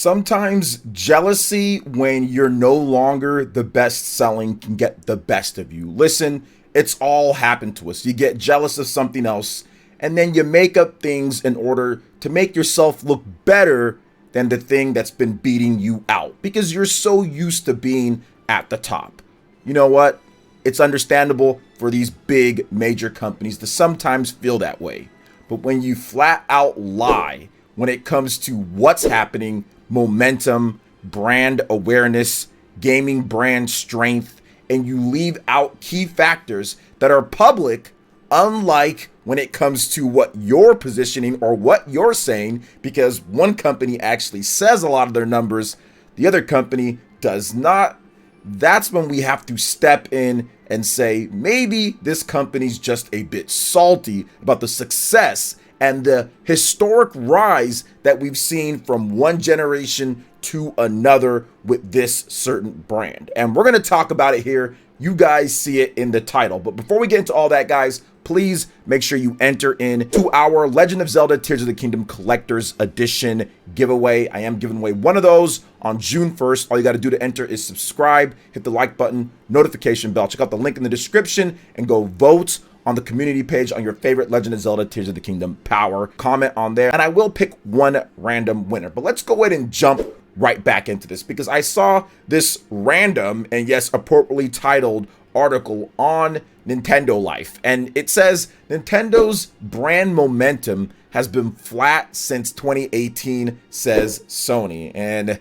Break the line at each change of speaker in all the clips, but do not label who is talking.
Sometimes jealousy when you're no longer the best selling can get the best of you. Listen, it's all happened to us. You get jealous of something else and then you make up things in order to make yourself look better than the thing that's been beating you out because you're so used to being at the top. You know what? It's understandable for these big major companies to sometimes feel that way. But when you flat out lie when it comes to what's happening, momentum, brand awareness, gaming brand strength, and you leave out key factors that are public, unlike when it comes to what you're positioning or what you're saying, because one company actually says a lot of their numbers, the other company does not. That's when we have to step in and say, maybe this company's just a bit salty about the success and the historic rise that we've seen from one generation to another with this certain brand. And we're going to talk about it here. You guys see it in the title. But before we get into all that, guys, please make sure you enter in to our Legend of Zelda Tears of the Kingdom Collector's Edition giveaway. I am giving away one of those on June 1st. All you got to do to enter is subscribe, hit the like button, notification bell. Check out the link in the description and go vote on the community page on your favorite Legend of Zelda Tears of the Kingdom power. Comment on there, and I will pick one random winner. But let's go ahead and jump right back into this because I saw this random and yes, appropriately titled article on Nintendo Life, and it says Nintendo's brand momentum has been flat since 2018, says Sony. And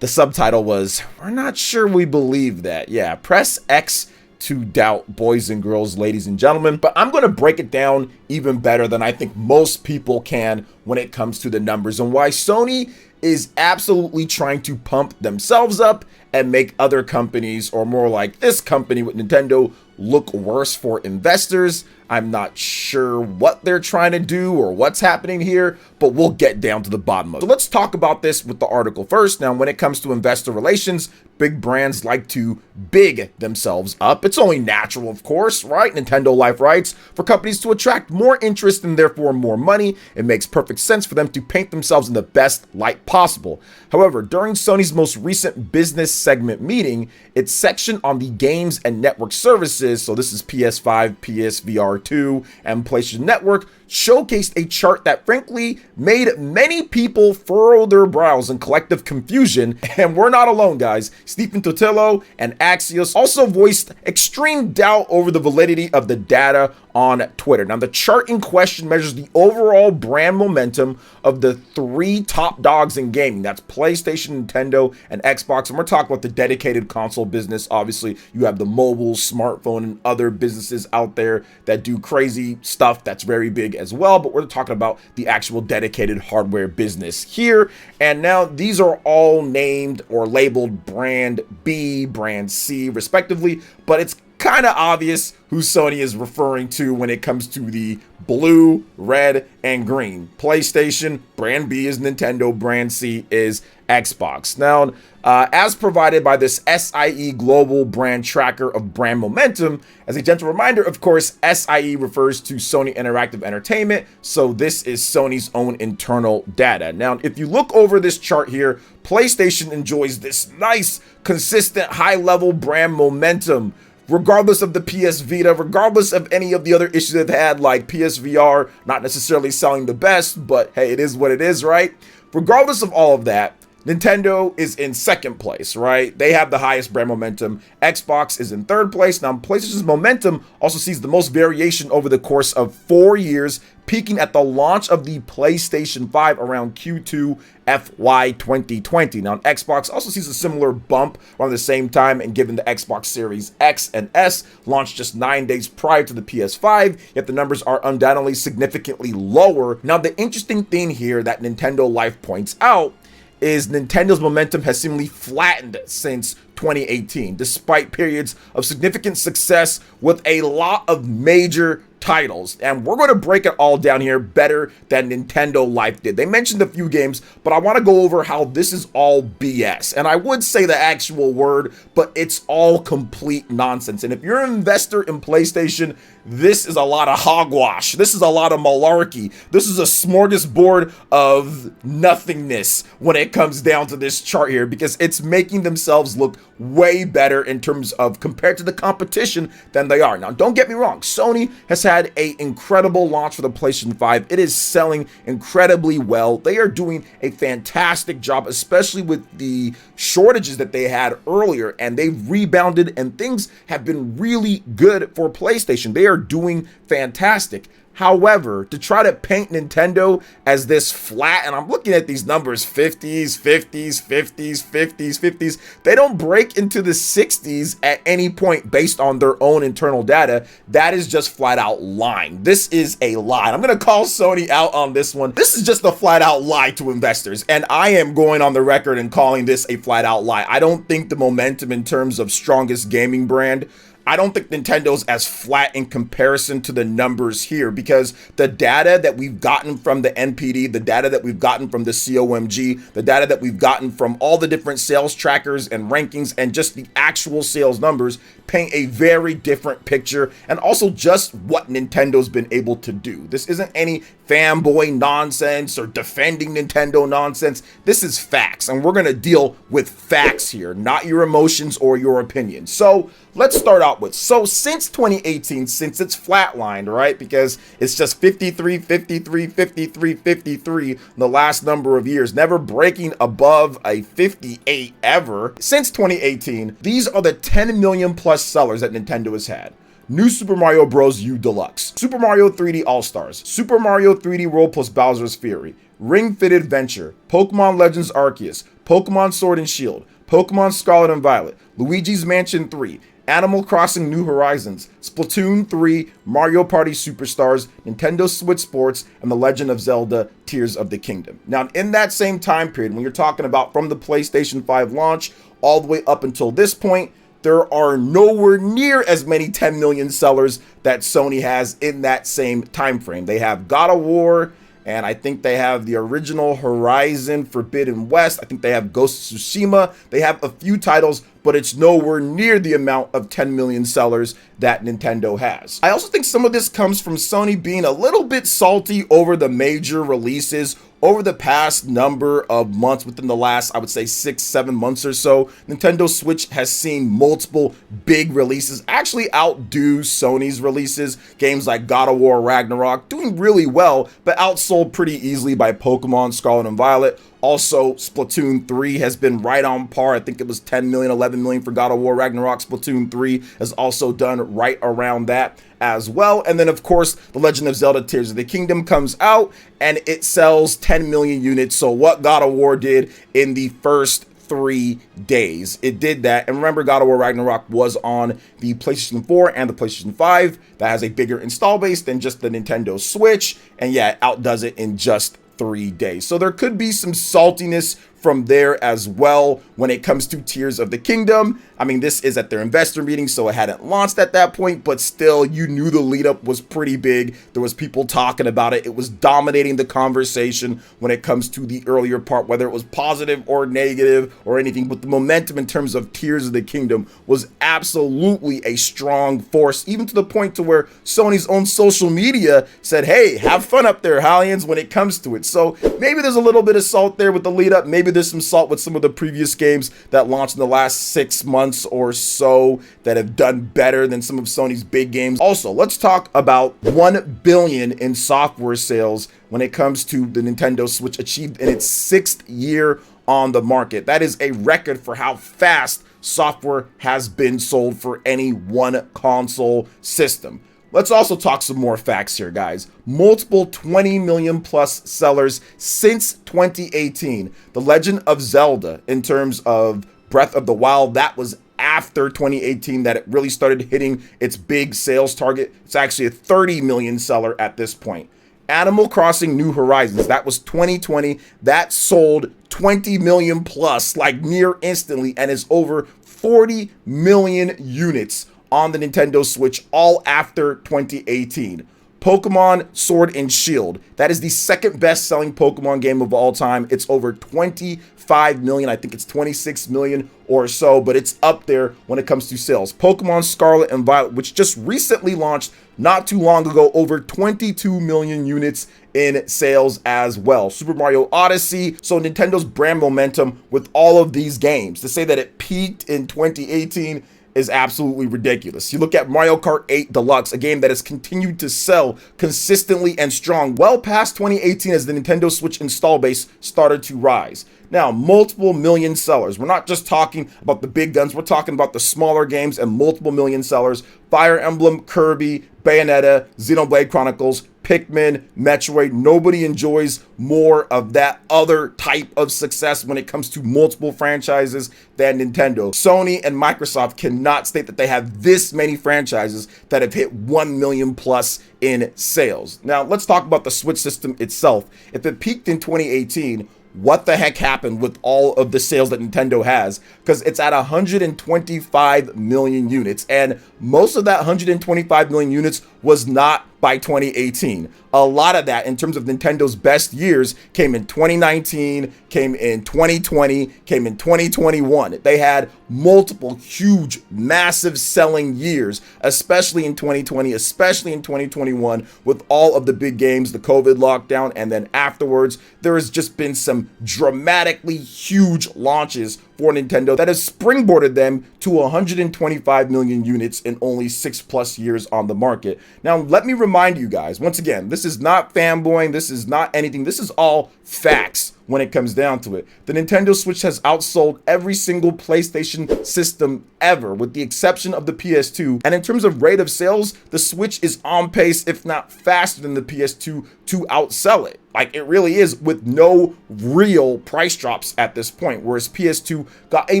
the subtitle was, we're not sure we believe that. Yeah, press X to doubt, boys and girls, ladies and gentlemen. But I'm going to break it down even better than I think most people can when it comes to the numbers and why Sony is absolutely trying to pump themselves up and make other companies, or more like this company with Nintendo, look worse for investors. I'm not sure what they're trying to do or what's happening here, but we'll get down to the bottom of it. So let's talk about this with the article first. Now, when it comes to investor relations, big brands like to big themselves up. It's only natural, of course, right? Nintendo Life writes, for companies to attract more interest and therefore more money, it makes perfect sense for them to paint themselves in the best light possible. However, during Sony's most recent business segment meeting, its section on the games and network services, so this is PS5, PSVR 2, and PlayStation Network, showcased a chart that frankly made many people furrow their brows in collective confusion. And we're not alone, guys. Stephen Totillo and Axios also voiced extreme doubt over the validity of the data on Twitter. Now, the chart in question measures the overall brand momentum of the three top dogs in gaming. That's PlayStation, Nintendo, and Xbox. And we're talking about the dedicated console business. Obviously, you have the mobile, smartphone, and other businesses out there that do crazy stuff that's very big as well. But we're talking about the actual dedicated hardware business here. And now these are all named or labeled brand B, brand C, respectively. But it's kind of obvious who Sony is referring to when it comes to the blue, red, and green. PlayStation, brand B is Nintendo, brand C is Xbox. Now, as provided by this SIE Global Brand Tracker of Brand Momentum, as a gentle reminder, of course, SIE refers to Sony Interactive Entertainment, so this is Sony's own internal data. Now, if you look over this chart here, PlayStation enjoys this nice, consistent, high-level brand momentum, regardless of the PS Vita, regardless of any of the other issues they've had, like PSVR not necessarily selling the best, but hey, it is what it is, right? Regardless of all of that, Nintendo is in second place, right? They have the highest brand momentum. Xbox is in third place. Now, PlayStation's momentum also sees the most variation over the course of 4 years, peaking at the launch of the PlayStation 5 around Q2 FY 2020. Now, Xbox also sees a similar bump around the same time, and given the Xbox Series X and S launched just 9 days prior to the PS5, yet the numbers are undoubtedly significantly lower. Now, the interesting thing here that Nintendo Life points out is Nintendo's momentum has seemingly flattened since 2018, despite periods of significant success with a lot of major titles. And we're going to break it all down here better than Nintendo Life did. They mentioned a few games, but I want to go over how this is all BS. And I would say the actual word, but it's all complete nonsense. And if you're an investor in PlayStation, this is a lot of hogwash. This is a lot of malarkey. This is a smorgasbord of nothingness when it comes down to this chart here, because it's making themselves look way better in terms of compared to the competition than they are. Now, don't get me wrong. Sony has had an incredible launch for the PlayStation 5. It is selling incredibly well. They are doing a fantastic job, especially with the shortages that they had earlier, and they've rebounded and things have been really good for PlayStation. They are doing fantastic. However, to try to paint Nintendo as this flat, and I'm looking at these numbers, 50s, 50s, 50s, 50s, 50s, they don't break into the 60s at any point based on their own internal data. That is just flat out lying. This is a lie. I'm going to call Sony out on this one. This is just a flat out lie to investors, and I am going on the record and calling this a flat out lie. I don't think the momentum in terms of strongest gaming brand, I don't think Nintendo's as flat in comparison to the numbers here, because the data that we've gotten from the NPD, the data that we've gotten from the COMG, the data that we've gotten from all the different sales trackers and rankings and just the actual sales numbers paint a very different picture, and also just what Nintendo's been able to do. This isn't any fanboy nonsense or defending Nintendo nonsense. This is facts, and we're going to deal with facts here, not your emotions or your opinions. So let's start out with, so since 2018, since it's flatlined, right, because it's just 53, 53, 53, 53 in the last number of years, never breaking above a 58 ever. Since 2018, these are the 10 million plus sellers that Nintendo has had. New Super Mario Bros. U Deluxe, Super Mario 3D All-Stars, Super Mario 3D World plus Bowser's Fury, Ring Fit Adventure, Pokemon Legends Arceus, Pokemon Sword and Shield, Pokemon Scarlet and Violet, Luigi's Mansion 3, Animal Crossing New Horizons, Splatoon 3, Mario Party Superstars, Nintendo Switch Sports, and The Legend of Zelda Tears of the Kingdom. Now, in that same time period, when you're talking about from the PlayStation 5 launch all the way up until this point, there are nowhere near as many 10 million sellers that Sony has in that same time frame. They have God of War, and I think they have the original Horizon Forbidden West. I think they have Ghost of Tsushima. They have a few titles, but it's nowhere near the amount of 10 million sellers that Nintendo has. I also think some of this comes from Sony being a little bit salty over the major releases over the past number of months. Within the last, I would say 6-7 months or so, Nintendo Switch has seen multiple big releases actually outdo Sony's releases. Games like God of War Ragnarok doing really well, but outsold pretty easily by Pokemon Scarlet and Violet. Also, Splatoon 3 has been right on par. I think it was 10 million, 11 million for God of War Ragnarok. Splatoon 3 has also done right around that as well. And then, of course, The Legend of Zelda Tears of the Kingdom comes out and it sells 10 million units. So what God of War did in the first 3 days, it did that. And remember, God of War Ragnarok was on the PlayStation 4 and the PlayStation 5. That has a bigger install base than just the Nintendo Switch. And yeah, it outdoes it in just 3 days. So there could be some saltiness from there as well when it comes to Tears of the Kingdom. I mean, this is at their investor meeting, so it hadn't launched at that point, but still, you knew the lead up was pretty big. There was people talking about it. It was dominating the conversation when it comes to the earlier part, whether it was positive or negative or anything, but the momentum in terms of Tears of the Kingdom was absolutely a strong force, even to the point to where Sony's own social media said, hey, have fun up there, Hallians, when it comes to it. So maybe there's a little bit of salt there with the lead up. Maybe there's some salt with some of the previous games that launched in the last 6 months or so that have done better than some of Sony's big games. Also, let's talk about 1 billion in software sales when it comes to the Nintendo Switch, achieved in its 6th year on the market. That is a record for how fast software has been sold for any one console system. Let's also talk some more facts here, guys. Multiple 20 million plus sellers since 2018. The Legend of Zelda, in terms of Breath of the Wild, that was after 2018 that it really started hitting its big sales target. It's actually a 30 million seller at this point. Animal Crossing New Horizons, that was 2020. That sold 20 million plus, like near instantly, and is over 40 million units on the Nintendo Switch, all after 2018. Pokemon Sword and Shield. That is the second best selling Pokemon game of all time. It's over 25 million. I think it's 26 million or so, but it's up there when it comes to sales. Pokemon Scarlet and Violet, which just recently launched not too long ago, over 22 million units in sales as well. Super Mario Odyssey. So Nintendo's brand momentum with all of these games, to say that it peaked in 2018 is absolutely ridiculous. You look at Mario Kart 8 Deluxe, a game that has continued to sell consistently and strong well past 2018 as the Nintendo Switch install base started to rise. Now, multiple million sellers. We're not just talking about the big guns, we're talking about the smaller games and multiple million sellers. Fire Emblem, Kirby, Bayonetta, Xenoblade Chronicles, Pikmin, Metroid. Nobody enjoys more of that other type of success when it comes to multiple franchises than Nintendo. Sony and Microsoft cannot state that they have this many franchises that have hit 1 million plus in sales. Now, let's talk about the Switch system itself. If it peaked in 2018, what the heck happened with all of the sales that Nintendo has? Because it's at 125 million units, and most of that 125 million units was not by 2018. A lot of that, in terms of Nintendo's best years, came in 2019, came in 2020, came in 2021. They had multiple huge, massive selling years, especially in 2020, especially in 2021, with all of the big games, the COVID lockdown, and then afterwards, there has just been some dramatically huge launches for Nintendo that has springboarded them to 125 million units in only 6+ years on the market. Now, let me remind you guys, once again, this is not fanboying, this is not anything, this is all facts when it comes down to it. The Nintendo Switch has outsold every single PlayStation system ever, with the exception of the PS2. And in terms of rate of sales, the Switch is on pace, if not faster than the PS2, to outsell it. Like, it really is, with no real price drops at this point, whereas PS2 got a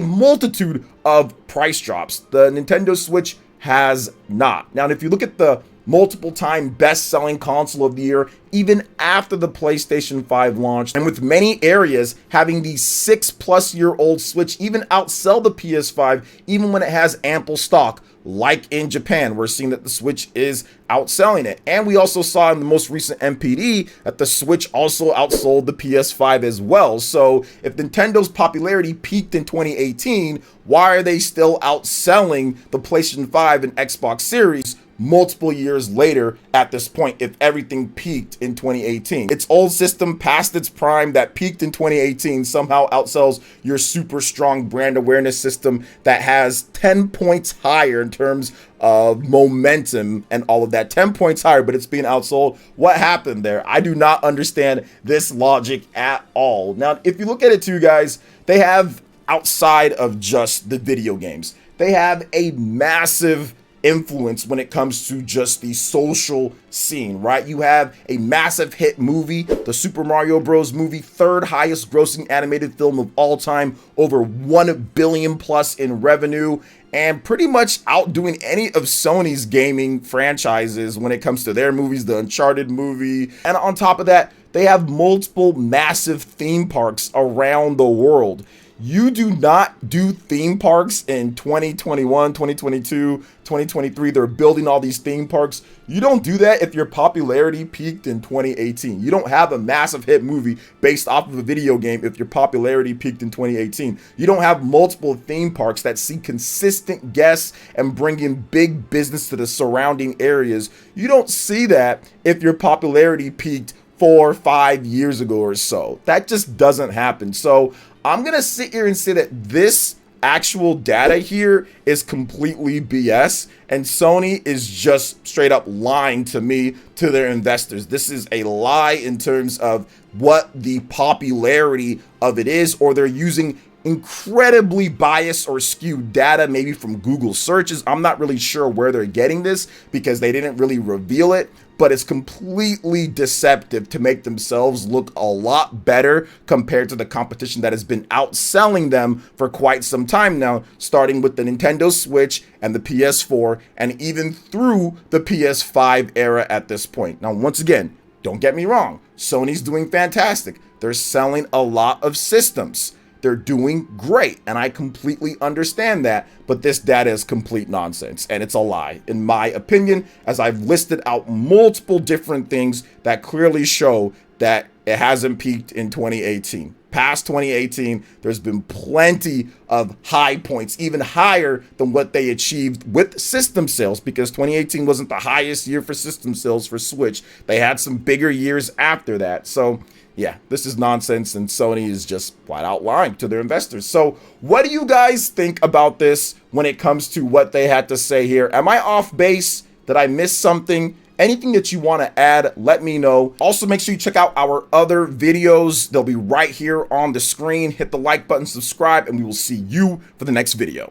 multitude of price drops. The Nintendo Switch has not. Now, if you look at the multiple time best-selling console of the year, even after the PlayStation 5 launched, and with many areas having the 6+ year-old Switch even outsell the PS5, even when it has ample stock. Like in Japan, we're seeing that the Switch is outselling it. And we also saw in the most recent NPD that the Switch also outsold the PS5 as well. So if Nintendo's popularity peaked in 2018, why are they still outselling the PlayStation 5 and Xbox Series multiple years later at this point, if everything peaked in 2018? Its old system past its prime that peaked in 2018 somehow outsells your super strong brand awareness system that has 10 points higher in terms of momentum and all of that. 10 points higher, but it's being outsold. What happened there? I do not understand this logic at all. Now, if you look at it too, guys, they have, outside of just the video games, they have a massive influence when it comes to just the social scene, right? You have a massive hit movie, the Super Mario Bros. Movie, third highest grossing animated film of all time, over 1 billion plus in revenue, and pretty much outdoing any of Sony's gaming franchises when it comes to their movies, the Uncharted movie. And on top of that, they have multiple massive theme parks around the world. You do not do theme parks in 2021, 2022, 2023. They're building all these theme parks. You don't do that if your popularity peaked in 2018. You don't have a massive hit movie based off of a video game if your popularity peaked in 2018. You don't have multiple theme parks that see consistent guests and bring in big business to the surrounding areas. You don't see that if your popularity peaked 4 or 5 years ago or so. That just doesn't happen. So I'm going to sit here and say that this actual data here is completely BS, and Sony is just straight up lying to me, to their investors. This is a lie in terms of what the popularity of it is, or they're using incredibly biased or skewed data, maybe from Google searches. I'm not really sure where they're getting this because they didn't really reveal it, but it's completely deceptive to make themselves look a lot better compared to the competition that has been outselling them for quite some time now, starting with the Nintendo Switch and the PS4, and even through the PS5 era at this point. Now, once again, don't get me wrong, Sony's doing fantastic. They're selling a lot of systems. they're doing great, and I completely understand that, but this data is complete nonsense, and it's a lie, in my opinion, as I've listed out multiple different things that clearly show that it hasn't peaked in 2018. Past 2018, there's been plenty of high points, even higher than what they achieved with system sales, because 2018 wasn't the highest year for system sales for Switch. They had some bigger years after that. So yeah, this is nonsense, and Sony is just flat out lying to their investors. So what do you guys think about this when it comes to what they had to say here? Am I off base? Did I miss something? Anything that you want to add, let me know. Also, make sure you check out our other videos. They'll be right here on the screen. Hit the like button, subscribe, and we will see you for the next video.